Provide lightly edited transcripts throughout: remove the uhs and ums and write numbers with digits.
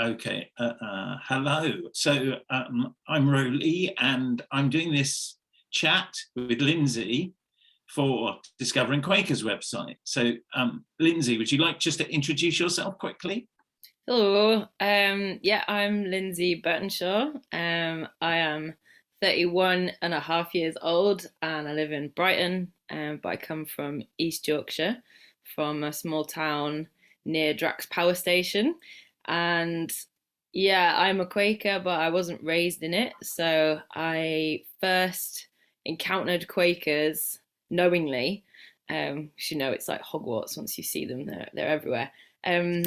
Okay, hello. So I'm Roly, and I'm doing this chat with Lyndsay for Discovering Quakers website. So, Lyndsay, would you like just to introduce yourself quickly? Hello. Yeah, I'm Lyndsay Burtonshaw. I am 31 and a half years old and I live in Brighton, but I come from East Yorkshire, from a small town near Drax Power Station. And yeah, I'm a Quaker, but I wasn't raised in it. So I first encountered Quakers knowingly. You know, it's like Hogwarts. Once you see them, they're everywhere. Um,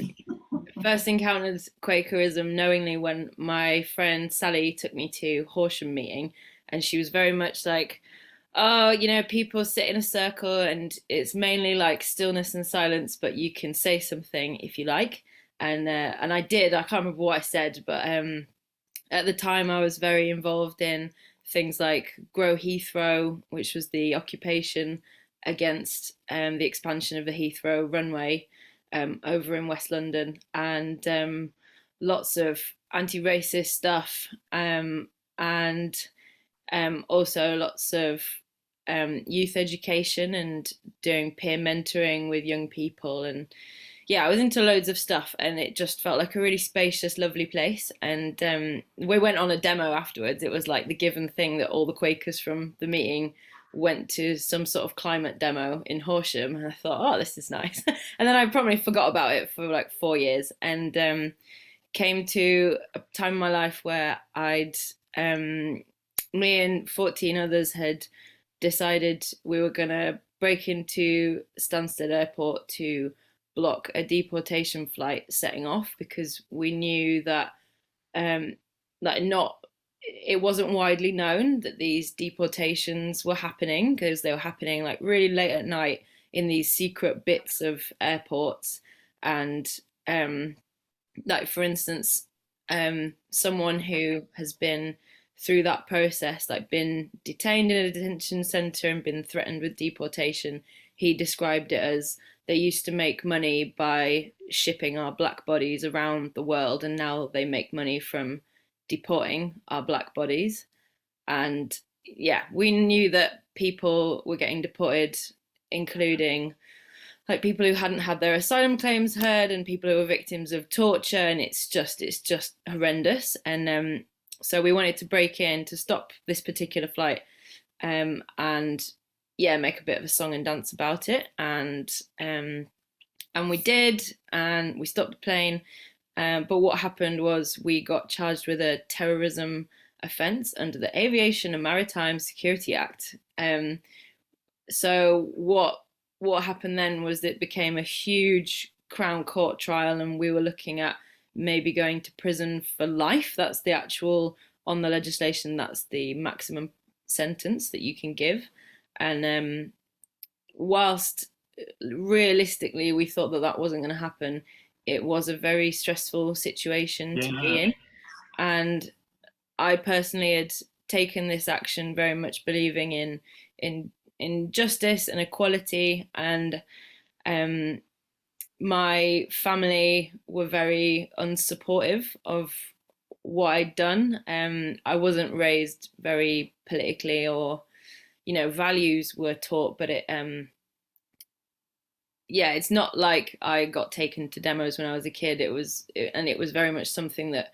First encountered Quakerism knowingly when my friend Sally took me to Horsham meeting, and she was very much like, "Oh, you know, people sit in a circle, and it's mainly like stillness and silence, but you can say something if you like." And I did. I can't remember what I said, but at the time I was very involved in things like Grow Heathrow, which was the occupation against the expansion of the Heathrow runway over in West London, and lots of anti-racist stuff, and also lots of youth education and doing peer mentoring with young people. And yeah, I was into loads of stuff, and it just felt like a really spacious, lovely place. And we went on a demo afterwards. It was like the given thing that all the Quakers from the meeting went to some sort of climate demo in Horsham, and I thought, oh, this is nice. And then I probably forgot about it for like 4 years, and came to a time in my life where me and 14 others had decided we were going to break into Stansted Airport to block a deportation flight setting off, because we knew that not it wasn't widely known that these deportations were happening, because they were happening like really late at night in these secret bits of airports. And like, for instance, someone who has been through that process, like been detained in a detention center and been threatened with deportation, he described it as they used to make money by shipping our black bodies around the world, and now they make money from deporting our black bodies. And yeah, we knew that people were getting deported, including like people who hadn't had their asylum claims heard and people who were victims of torture, and it's just horrendous. And so we wanted to break in to stop this particular flight, and yeah, make a bit of a song and dance about it. And we did, and we stopped the plane. But what happened was we got charged with a terrorism offence under the Aviation and Maritime Security Act. So what happened then was it became a huge Crown Court trial, and we were looking at maybe going to prison for life. That's the actual, on the legislation, that's the maximum sentence that you can give. And whilst realistically we thought that that wasn't going to happen, it was a very stressful situation to be Yeah. in. And I personally had taken this action very much believing in in justice and equality. And um, my family were very unsupportive of what I'd done. I wasn't raised very politically, or you know, values were taught, but yeah, it's not like I got taken to demos when I was a kid. And it was very much something that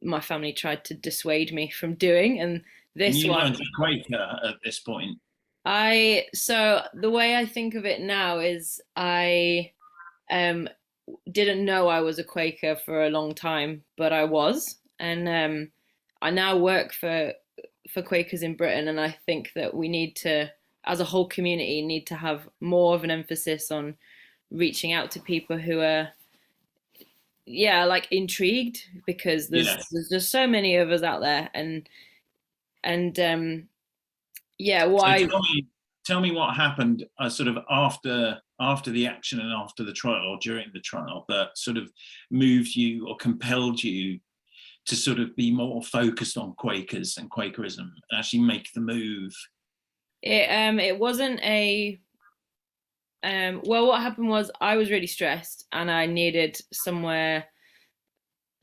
my family tried to dissuade me from doing. And And this you one, weren't a Quaker at this point. so the way I think of it now is I um didn't know I was a Quaker for a long time, but I was. And I now work for Quakers in Britain, and I think that we need to, as a whole community, need to have more of an emphasis on reaching out to people who are, yeah, like intrigued, because Yes. there's just so many of us out there. And yeah, So why. tell me what happened sort of after the action and after the trial or during the trial that sort of moved you or compelled you to sort of be more focused on Quakers and Quakerism and actually make the move. It wasn't a well, what happened was I was really stressed and I needed somewhere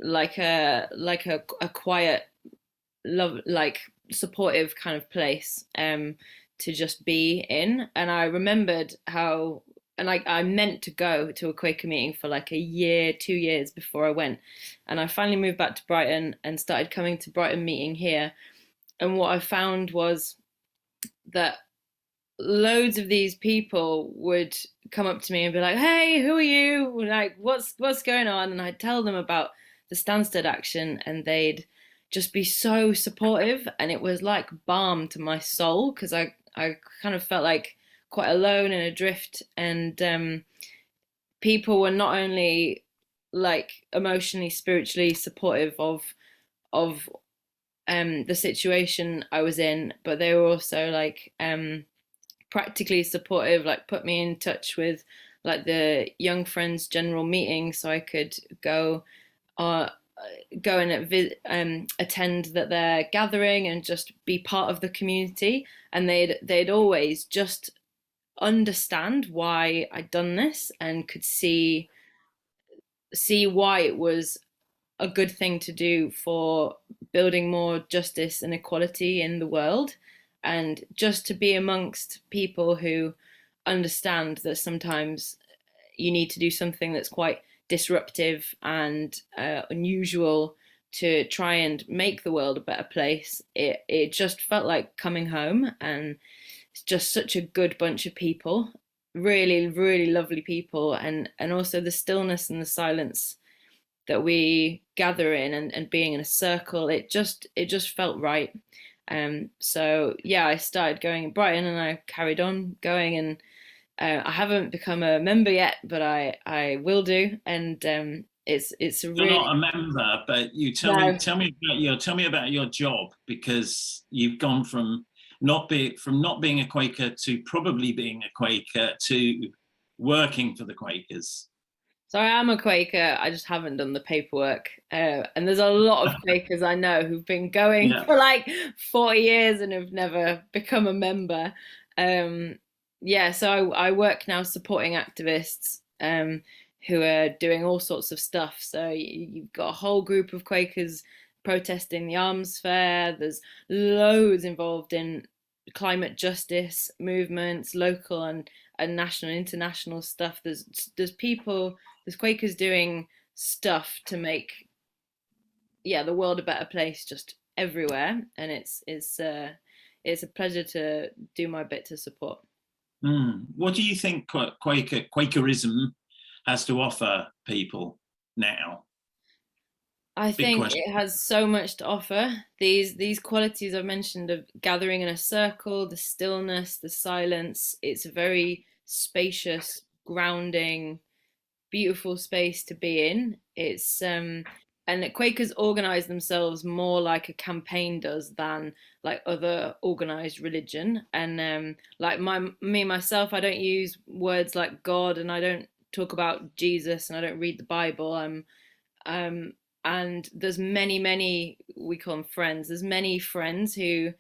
a quiet, love, like supportive kind of place to just be in. And I remembered how, and I meant to go to a Quaker meeting for like a year, 2 years before I went. And I finally moved back to Brighton and started coming to Brighton meeting here. And what I found was that loads of these people would come up to me and be like, "Hey, who are you? Like, what's going on?" And I'd tell them about the Stansted action, and they'd just be so supportive, and it was like balm to my soul because I kind of felt like quite alone and adrift, and people were not only like emotionally, spiritually supportive of the situation I was in, but they were also like practically supportive, like put me in touch with like the Young Friends General Meeting so I could uh, go and attend that their gathering and just be part of the community. And they'd always just understand why I'd done this and could see why it was a good thing to do for building more justice and equality in the world, and just to be amongst people who understand that sometimes you need to do something that's quite disruptive and unusual to try and make the world a better place. It just felt like coming home, and it's just such a good bunch of people, really really lovely people, and also the stillness and the silence that we gather in, and being in a circle, it just felt right. So yeah, I started going in Brighton and I carried on going, and I haven't become a member yet, but I will do. And it's a You're really not a member, but you no. tell me about your job, because you've gone from not being a Quaker to probably being a Quaker to working for the Quakers. So I am a Quaker. I just haven't done the paperwork. And there's a lot of Quakers I know who've been going Yeah. for like 40 years and have never become a member. Um, yeah, so I work now supporting activists who are doing all sorts of stuff. So you've got a whole group of Quakers protesting the arms fair. There's loads involved in climate justice movements, local and national and international stuff. There's people, there's Quakers doing stuff to make, yeah, the world a better place just everywhere, and it's a pleasure to do my bit to support. What do you think Quakerism has to offer people now? I Big think question. it has so much to offer. These qualities I've mentioned of gathering in a circle, the stillness, the silence. It's a very spacious, grounding, beautiful space to be in. It's and the Quakers organize themselves more like a campaign does than like other organized religion. And like me myself, I don't use words like God, and I don't talk about Jesus, and I don't read the Bible. Um and there's many, we call them friends. There's many friends who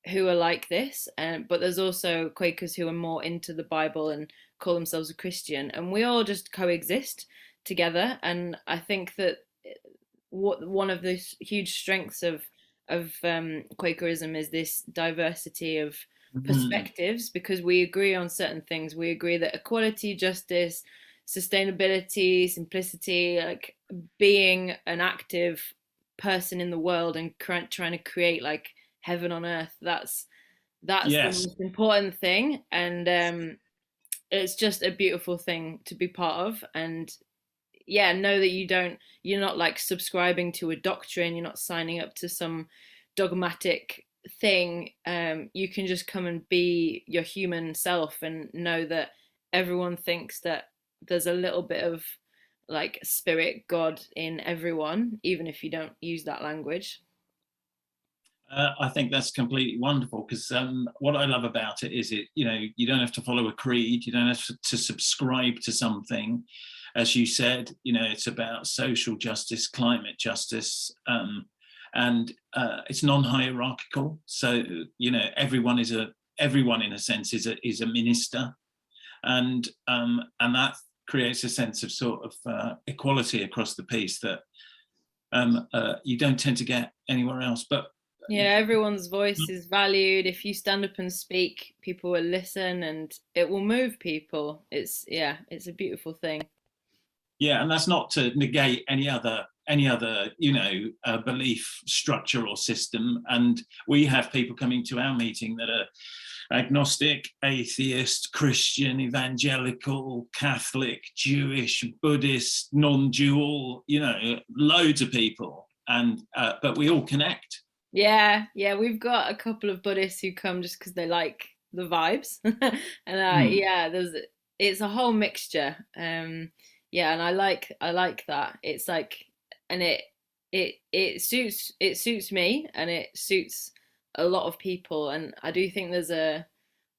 are like this, and but there's also Quakers who are more into the Bible and call themselves a Christian, and we all just coexist together. And I think that what one of the huge strengths of Quakerism is this diversity of Mm. perspectives, because we agree on certain things. We agree that equality, justice, sustainability, simplicity, like being an active person in the world and trying to create like heaven on earth, that's the Yes. most important thing. And it's just a beautiful thing to be part of. And yeah, know that you're not like subscribing to a doctrine, you're not signing up to some dogmatic thing. You can just come and be your human self, and know that everyone thinks that there's a little bit of like spirit god in everyone, even if you don't use that language. I think that's completely wonderful, because what I love about it is you don't have to follow a creed, you don't have to subscribe to something. As you said, it's about social justice, climate justice, and it's non-hierarchical. So everyone in a sense is a minister, and that creates a sense of sort of equality across the piece that you don't tend to get anywhere else. But Yeah, everyone's voice is valued. If you stand up and speak, people will listen, and it will move people. It's a beautiful thing. yeah, and that's not to negate any other belief structure or system. And we have people coming to our meeting that are agnostic, atheist, Christian, evangelical, Catholic, Jewish, Buddhist, non-dual, loads of people, and but we all connect. Yeah, we've got a couple of Buddhists who come just because they like the vibes, and yeah, it's a whole mixture. Yeah, and I like that. It's like, and it suits me, and it suits a lot of people, and I do think there's a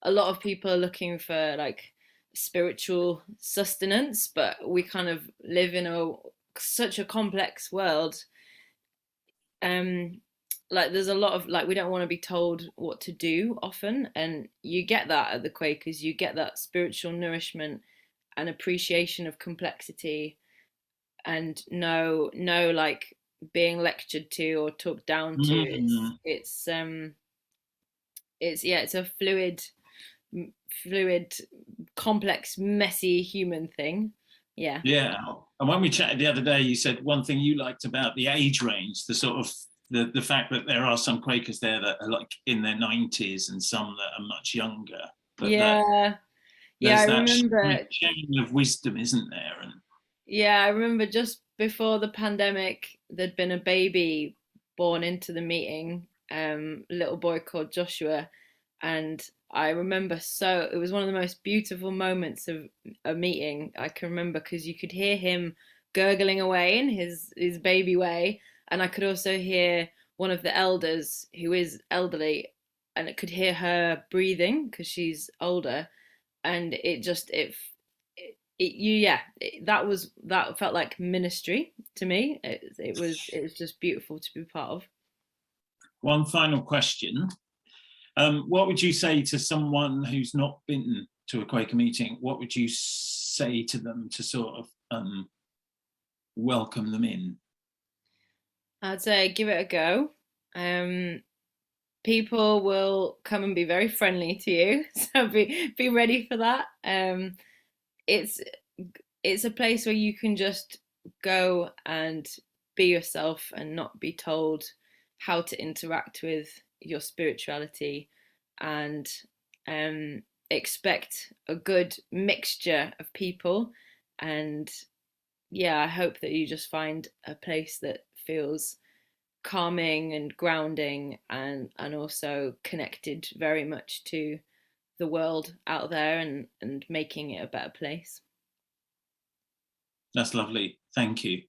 lot of people are looking for like spiritual sustenance, but we kind of live in such a complex world. Like there's a lot of like we don't want to be told what to do often, and you get that at the Quakers. You get that spiritual nourishment and appreciation of complexity, and no like being lectured to or talked down to. It's a fluid, complex, messy human thing. Yeah. Yeah. And when we chatted the other day, you said one thing you liked about the age range, the sort of the fact that there are some Quakers there that are like in their 90s and some that are much younger. But Yeah. there's I that remember. chain of wisdom, isn't there? And Yeah, I remember just before the pandemic, there'd been a baby born into the meeting, little boy called Joshua, and I remember it was one of the most beautiful moments of a meeting I can remember because you could hear him gurgling away in his baby way, and I could also hear one of the elders who is elderly, and I could hear her breathing because she's older, and that felt like ministry to me. It was just beautiful to be part of. one final question. What would you say to someone who's not been to a Quaker meeting? What would you say to them to sort of welcome them in? I'd say give it a go. People will come and be very friendly to you, so be ready for that. It's it's a place where you can just go and be yourself and not be told how to interact with your spirituality, and expect a good mixture of people. And yeah, I hope that you just find a place that feels calming and grounding, and also connected very much to the world out there, and making it a better place. That's lovely. Thank you.